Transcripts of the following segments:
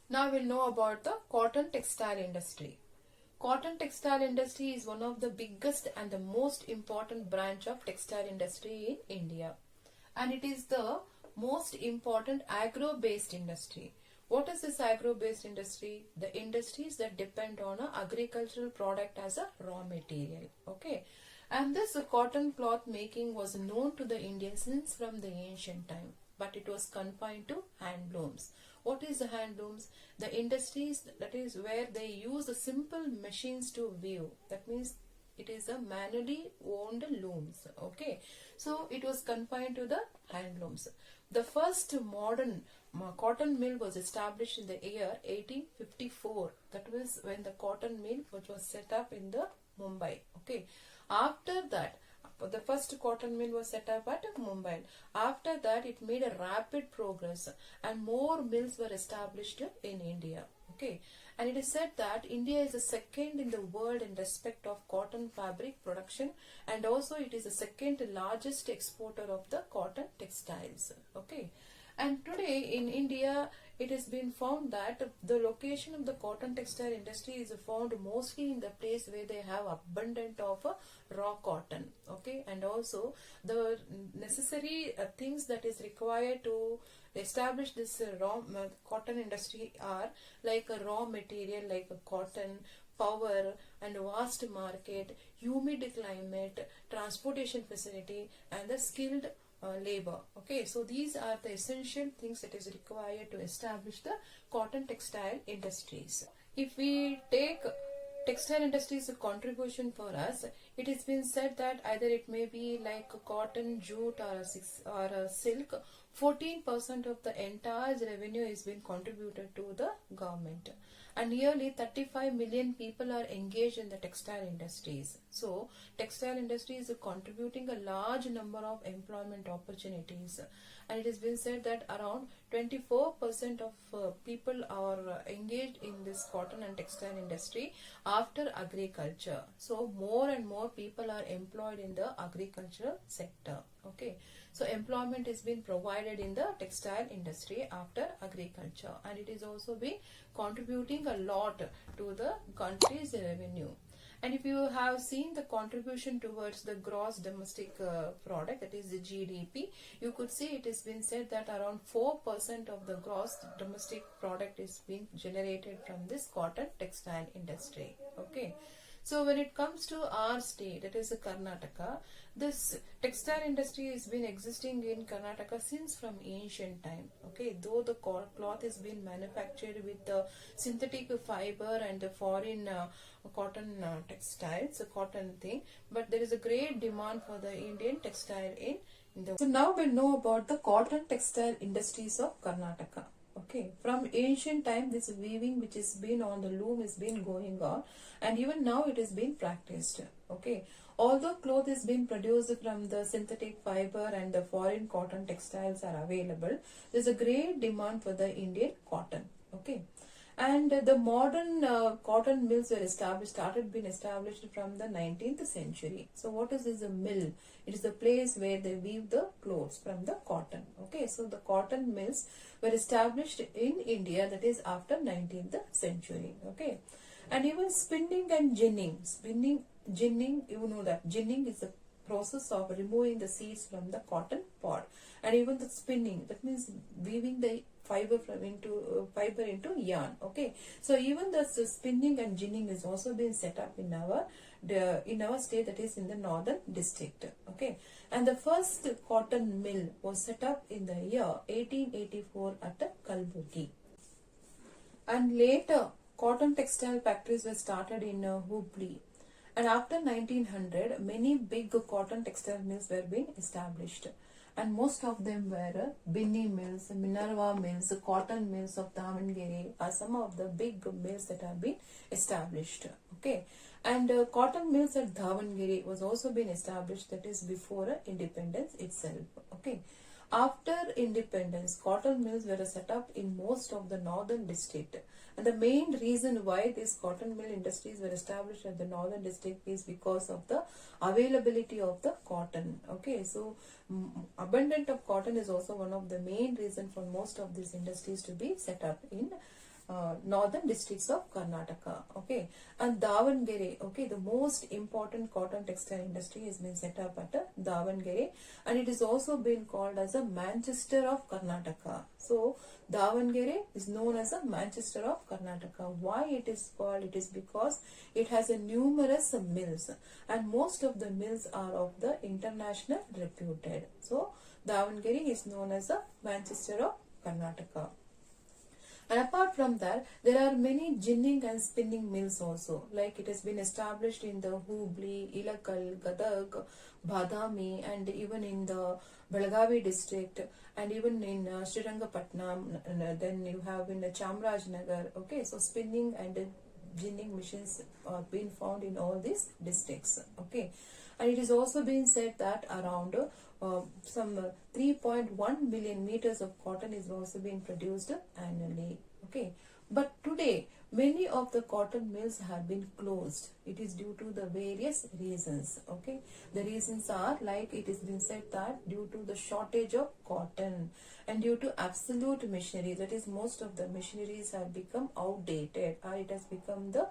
Now we'll know about the cotton textile industry. Cotton textile industry is one of the biggest and the most important branch of textile industry in India. And it is the most important agro-based industry. What is this agro-based industry? The industries that depend on a agricultural product as a raw material. Okay. And this cotton cloth making was known to the Indians since from the ancient time, but it was confined to handlooms. What is the handlooms? The industries, that is where they use the simple machines to weave. That means it is a manually owned looms. Okay, so it was confined to the handlooms. The first modern cotton mill was established in the year 1854. That was when the cotton mill which was set up in the Mumbai. Okay, after that, the first cotton mill was set up at Mumbai. After that, it made a rapid progress and more mills were established in India. Okay, and it is said that India is the second in the world in respect of cotton fabric production, and also it is the second largest exporter of the cotton textiles. Okay, and today in India, it has been found that the location of the cotton textile industry is found mostly in the place where they have abundant of raw cotton. Okay, and also the necessary things that is required to establish this raw cotton industry are like a raw material like a cotton, power and vast market, humid climate, transportation facility and the skilled labor. Okay, so these are the essential things that is required to establish the cotton textile industries. If we take textile industry's contribution for us, it has been said that either it may be like a cotton, jute or a silk. 14% of the entire revenue is being contributed to the government, and nearly 35 million people are engaged in the textile industries. So textile industry is contributing a large number of employment opportunities, and it has been said that around 24% of people are engaged in this cotton and textile industry after agriculture. So more and more people are employed in the agricultural sector. Okay, so employment is being provided in the textile industry after agriculture, and it is also been contributing a lot to the country's revenue. And if you have seen the contribution towards the gross domestic product, that is the GDP, you could see it has been said that around 4% of the gross domestic product is being generated from this cotton textile industry. Okay. So when it comes to our state, that is Karnataka, this textile industry has been existing in Karnataka since from ancient time. Okay, though the cloth is being manufactured with the synthetic fiber and the foreign cotton textiles, a cotton thing, but there is a great demand for the Indian textile in the. So now we'll know about the cotton textile industries of Karnataka. Okay, from ancient time this weaving which is been on the loom is been going on, and even now it is being practiced. Okay, although cloth is being produced from the synthetic fiber and the foreign cotton textiles are available, there is a great demand for the Indian cotton. Okay, and the modern cotton mills were started being established from the 19th century. So what is a mill? It is the place where they weave the clothes from the cotton. Okay, so the cotton mills were established in India, that is after 19th century. Okay, and even spinning and ginning, you know that ginning is the process of removing the seeds from the cotton pod, and even the spinning, that means weaving the fiber into yarn. Okay, so even the spinning and ginning is also been set up in our state, that is in the northern district. Okay, and the first cotton mill was set up in the year 1884 at Kalburgi, and later cotton textile factories were started in Hubli. And after 1900, many big cotton textile mills were being established, and most of them were Binni mills, Minerva mills, cotton mills of Davangere are some of the big mills that have been established. Okay, and cotton mills at Davangere was also been established, that is before independence itself. Okay, after independence, cotton mills were set up in most of the northern district. And the main reason why these cotton mill industries were established at the northern district is because of the availability of the cotton. Okay, so abundant of cotton is also one of the main reason for most of these industries to be set up in northern districts of Karnataka. Okay, and Davangere, okay, the most important cotton textile industry has been set up at Davangere, and it is also been called as a Manchester of Karnataka. So Davangere is known as a Manchester of Karnataka. Why it is called? It is because it has a numerous mills, and most of the mills are of the international reputed. So Davangere is known as a Manchester of Karnataka. And apart from that, there are many ginning and spinning mills also. Like it has been established in the Hubli, Ilakal, Gadag, Badami, and even in the Belagavi district, and even in Srirangapatnam. Then you have in the Chamrajnagar. Okay, so spinning and ginning machines are being found in all these districts. Okay, and it is also been said that around some 3.1 million meters of cotton is also being produced annually. Okay, but today many of the cotton mills have been closed. It is due to the various reasons. Okay, the reasons are like it has been said that due to the shortage of cotton and due to absolute machinery, that is most of the machineries have become outdated, or it has become the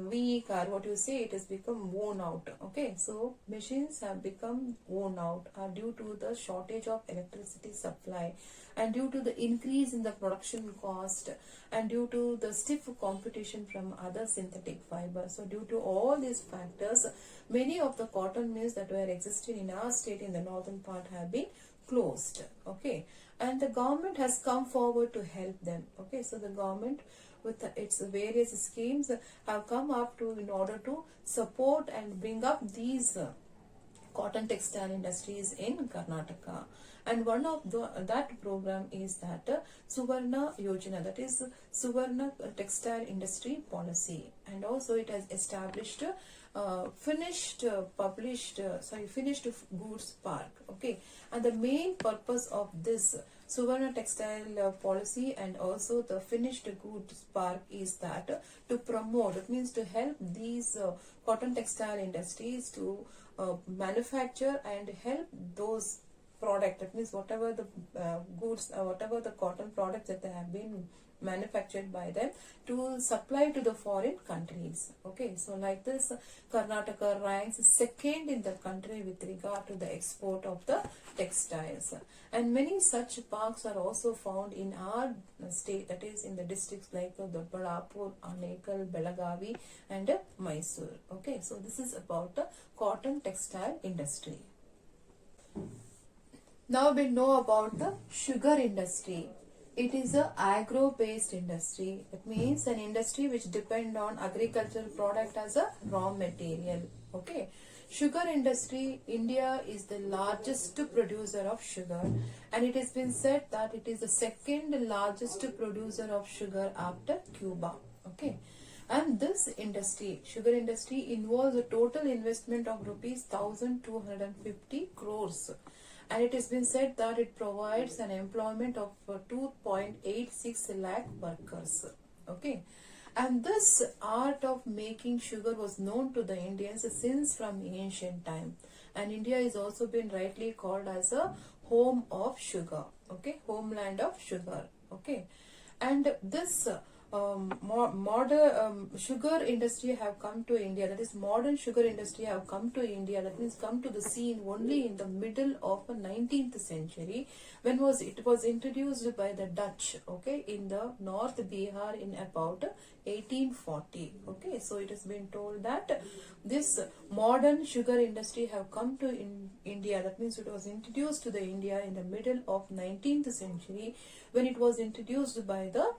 weak, or what you say, it has become worn out. Okay, so machines have become worn out due to the shortage of electricity supply, and due to the increase in the production cost, and due to the stiff competition from other synthetic fibers. So due to all these factors, many of the cotton mills that were existing in our state in the northern part have been closed. Okay, and the government has come forward to help them. Okay, so the government with its various schemes have come up to in order to support and bring up these cotton textile industries in Karnataka. And one of that program is that Suvarna Yojana, that is Suvarna Textile Industry Policy, and also it has established finished goods park. Okay, and the main purpose of this Suvarna textile policy and also the finished goods park is that to promote, it means to help these cotton textile industries to manufacture and help those product, that means whatever the goods, whatever the cotton products that they have been manufactured by them, to supply to the foreign countries. Okay, so like this, Karnataka ranks second in the country with regard to the export of the textiles, and many such parks are also found in our state, that is in the districts like the Doddaballapur, Anekal, Belagavi and Mysore. Okay, so this is about the cotton textile industry. Now we know about the sugar industry. It is a agro-based industry. It means an industry which depend on agricultural product as a raw material. Okay. Sugar industry, India is the largest producer of sugar, and it has been said that it is the second largest producer of sugar after Cuba. Okay. And this industry, sugar industry, involves a total investment of rupees 1,250 crores. And it has been said that it provides an employment of 2.86 lakh workers. Okay, and this art of making sugar was known to the Indians since from ancient time, and India is also been rightly called as a home of sugar. Okay, homeland of sugar. Okay, and this modern sugar industry have come to India, that is modern sugar industry have come to India, that means come to the scene only in the middle of the 19th century, when it was introduced by the Dutch, okay, in the North Bihar in about 1840. Okay, so it has been told that this modern sugar industry have come to India, that means it was introduced to the India in the middle of 19th century when it was introduced by the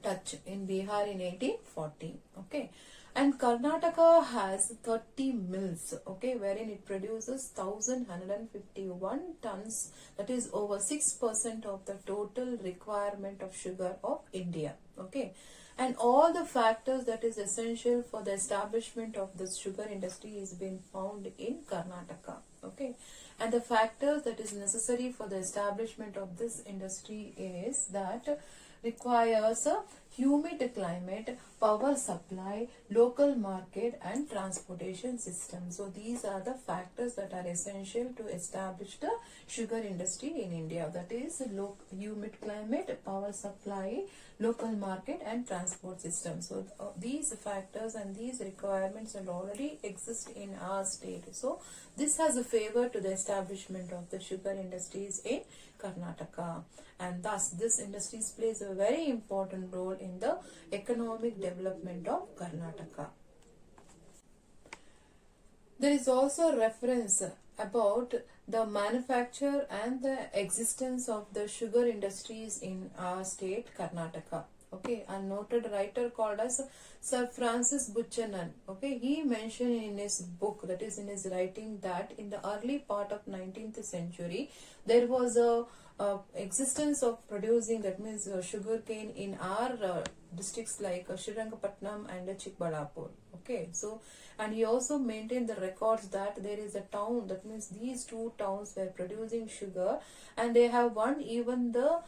Dutch in Bihar in 1840. Okay, and Karnataka has 30 mills, okay, wherein it produces 1,151 tons, that is over 6% of the total requirement of sugar of India. Okay, and all the factors that is essential for the establishment of this sugar industry is being found in Karnataka. Okay, and the factors that is necessary for the establishment of this industry is that requires a humid climate, power supply, local market and transportation system. So these are the factors that are essential to establish the sugar industry in India. That is humid climate, power supply, local market and transport system. So these factors and these requirements will already exist in our state. So this has a favor to the establishment of the sugar industries in Karnataka, and thus this industries plays a very important role in the economic development of Karnataka. There is also reference about the manufacture and the existence of the sugar industries in our state Karnataka. Okay, a noted writer called as Sir Francis Buchanan. Okay, he mentioned in his book, that is in his writing, that in the early part of 19th century there was a existence of producing, that means sugar cane in our districts like Srirangapatnam and Chikbalapur. Okay, so and he also maintained the records that there is a town, that means these two towns were producing sugar and they have won even the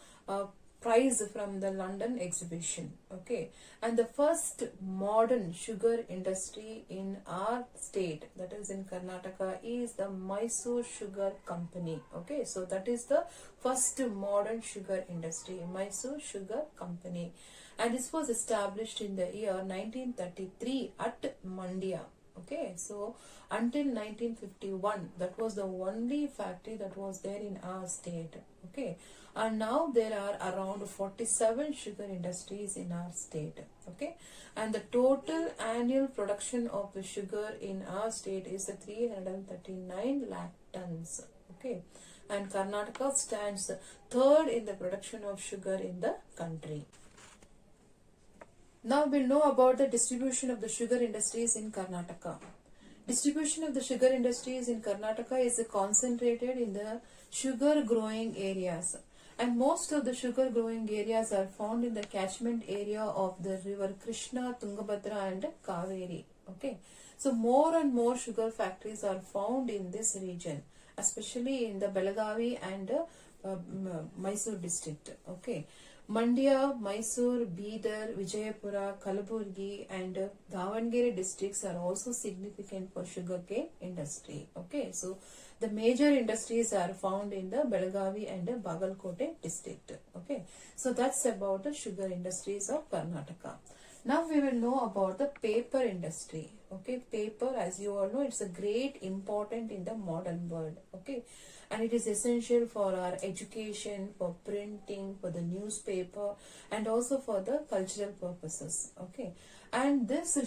prize from the London exhibition. Okay, and the first modern sugar industry in our state, that is in Karnataka, is the Mysore Sugar Company. Okay, so that is the first modern sugar industry, Mysore Sugar Company, and this was established in the year 1933 at Mandya. Okay, so until 1951 that was the only factory that was there in our state. Okay, and now there are around 47 sugar industries in our state. Okay, and the total annual production of the sugar in our state is 339 lakh tons. Okay, and Karnataka stands third in the production of sugar in the country. Now we'll know about the distribution of the sugar industries in Karnataka. Distribution of the sugar industries in Karnataka is concentrated in the sugar growing areas, and most of the sugar growing areas are found in the catchment area of the river Krishna, Tungabhadra and Kaveri. Okay, so more and more sugar factories are found in this region, especially in the Belagavi and Mysore district. Okay, Mandya, Mysore, Bidar, Vijayapura, Kalaburgi and Davangere districts are also significant for sugarcane industry. Okay, so the major industries are found in the Belagavi and Bagalkote district. Okay, so that's about the sugar industries of Karnataka. Now we will know about the paper industry. Okay, paper, as you all know, it's a great important in the modern world. Okay, and it is essential for our education, for printing, for the newspaper and also for the cultural purposes. Okay, and this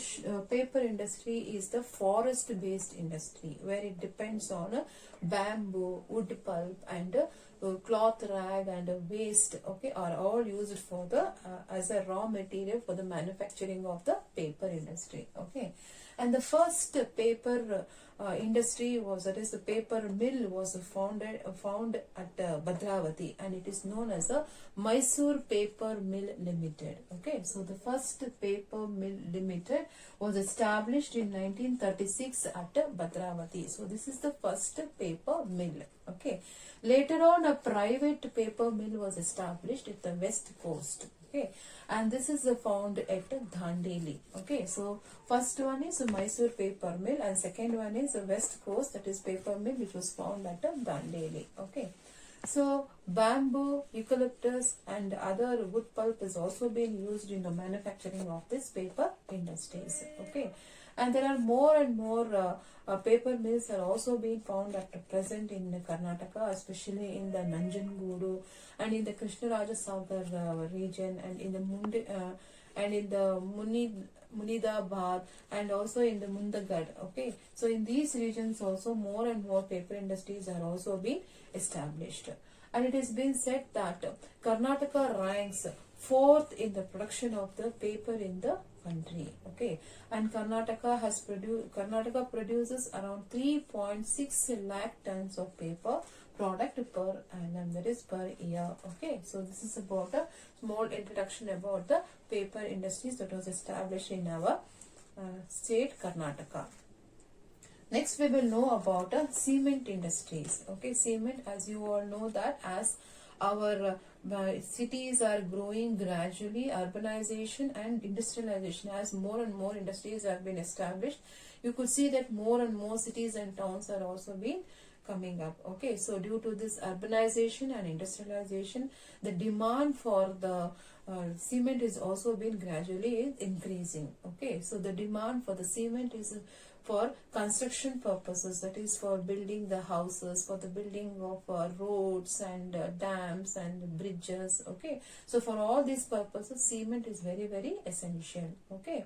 paper industry is the forest based industry where it depends on bamboo, wood pulp and cloth rag and waste. Okay, are all used for the as a raw material for the manufacturing of the paper industry. Okay, and the first paper industry was, that is the paper mill, was found at Bhadravati, and it is known as the Mysore Paper Mill Limited. Okay, so the first paper mill limited was established in 1936 at Bhadravati. So this is the first paper mill. Okay, later on a private paper mill was established at the west coast. Okay, and this is found at Dandeli. Okay, so first one is Mysore paper mill and second one is west coast, that is paper mill, which was found at Dandeli. Okay, so bamboo, eucalyptus and other wood pulp is also being used in the manufacturing of this paper industries. Okay, and there are more and more paper mills are also being found at present in Karnataka, especially in the Nanjangoodu and in the Krishnarajasagar region and in the Munidabad and also in the Mundagad. Okay, so in these regions also more and more paper industries are also being established, and it has been said that Karnataka ranks fourth in the production of the paper in the country. Okay, and Karnataka produces around 3.6 lakh tons of paper product per annum, that is per year. Okay, so this is about a small introduction about the paper industries that was established in our state Karnataka. Next we will know about cement industries. Okay, cement, as you all know that as our cities are growing gradually, urbanization and industrialization. As more and more industries have been established, you could see that more and more cities and towns are also being coming up. Okay, so due to this urbanization and industrialization, the demand for the cement is also been gradually increasing. Okay, so the demand for the cement is for construction purposes, that is for building the houses, for the building of roads and dams and bridges. Okay, so for all these purposes, cement is very, very essential. Okay,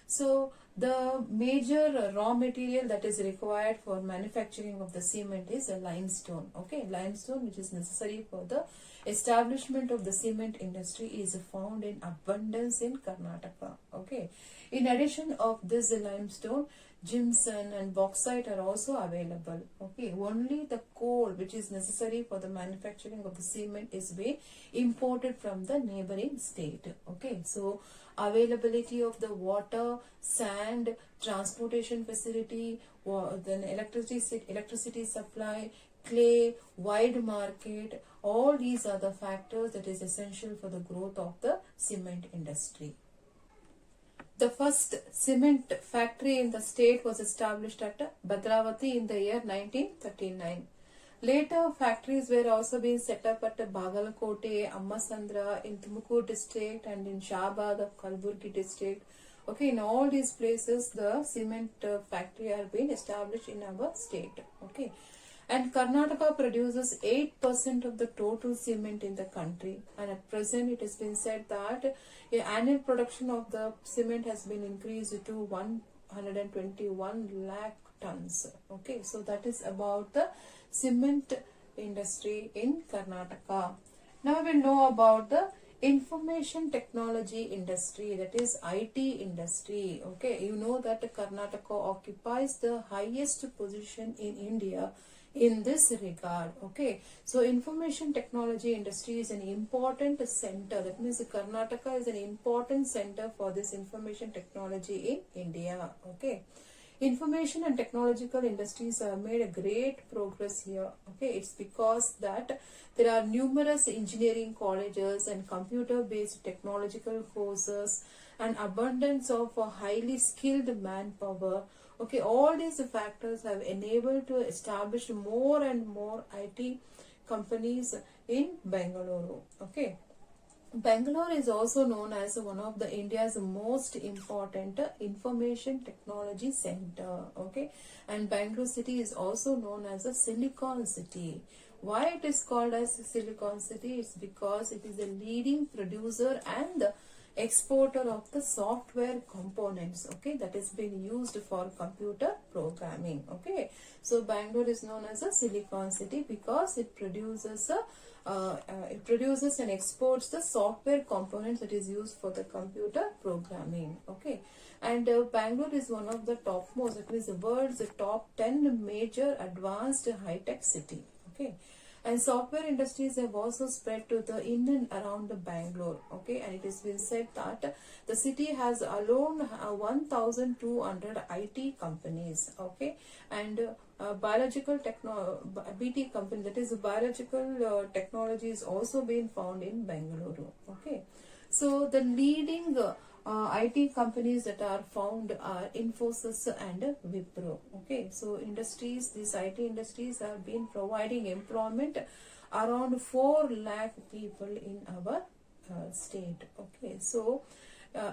so the major raw material that is required for manufacturing of the cement is a limestone. Okay, limestone, which is necessary for the establishment of the cement industry, is found in abundance in Karnataka. Okay, in addition of this limestone, gypsum and bauxite are also available. Okay, only the coal which is necessary for the manufacturing of the cement is being imported from the neighboring state. Okay, so availability of the water, sand, transportation facility, then electricity supply, clay, wide market, all these are the factors that is essential for the growth of the cement industry. The first cement factory in the state was established at Bhadravati in the year 1939. Later, factories were also being set up at Bagalkote, Ammasandra, in Tumakuru district and in Shabad of Kalburgi district. Okay, in all these places, the cement factory are being established in our state. Okay, and Karnataka produces 8% of the total cement in the country. And at present, it has been said that the annual production of the cement has been increased to 121 lakh tons. Okay, so that is about the cement industry in Karnataka. Now we will know about the information technology industry, that is IT industry. Okay, you know that Karnataka occupies the highest position in India in this regard. Okay, so information technology industry is an important center. That means Karnataka is an important center for this information technology in India. Okay, information and technological industries have made a great progress here. Okay, it's because that there are numerous engineering colleges and computer based technological courses and abundance of highly skilled manpower. Okay, all these factors have enabled to establish more and more IT companies in Bangalore. Okay, Bangalore is also known as one of the India's most important information technology center. Okay, and Bangalore city is also known as a Silicon City. Why it is called as Silicon City? It's because it is a leading producer and the exporter of the software components. Okay, that is being used for computer programming. Okay, so Bangalore is known as a Silicon City because it produces and exports the software components that is used for the computer programming. Okay, and Bangalore is one of the topmost, that means the world's top 10 major advanced high-tech city. Okay, and software industries have also spread to the in and around the Bangalore. Okay, and it has been said that the city has alone 1,200 IT companies. Okay, and biological BT company, that is biological technology, is also being found in Bangalore. Okay, so the leading IT companies that are found are Infosys and Wipro. Okay, so industries, these IT industries have been providing employment around 4 lakh people in our state. Okay, so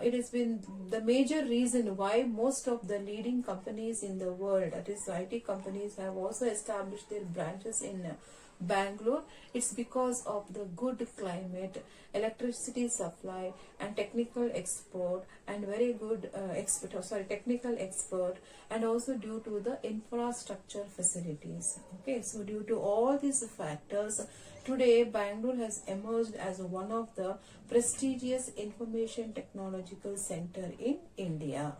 it has been the major reason why most of the leading companies in the world, that is IT companies, have also established their branches in Bangalore. It's because of the good climate, electricity supply and technical export and very good technical expert, and also due to the infrastructure facilities. Okay, so due to all these factors, today Bangalore has emerged as one of the prestigious information technological center in India.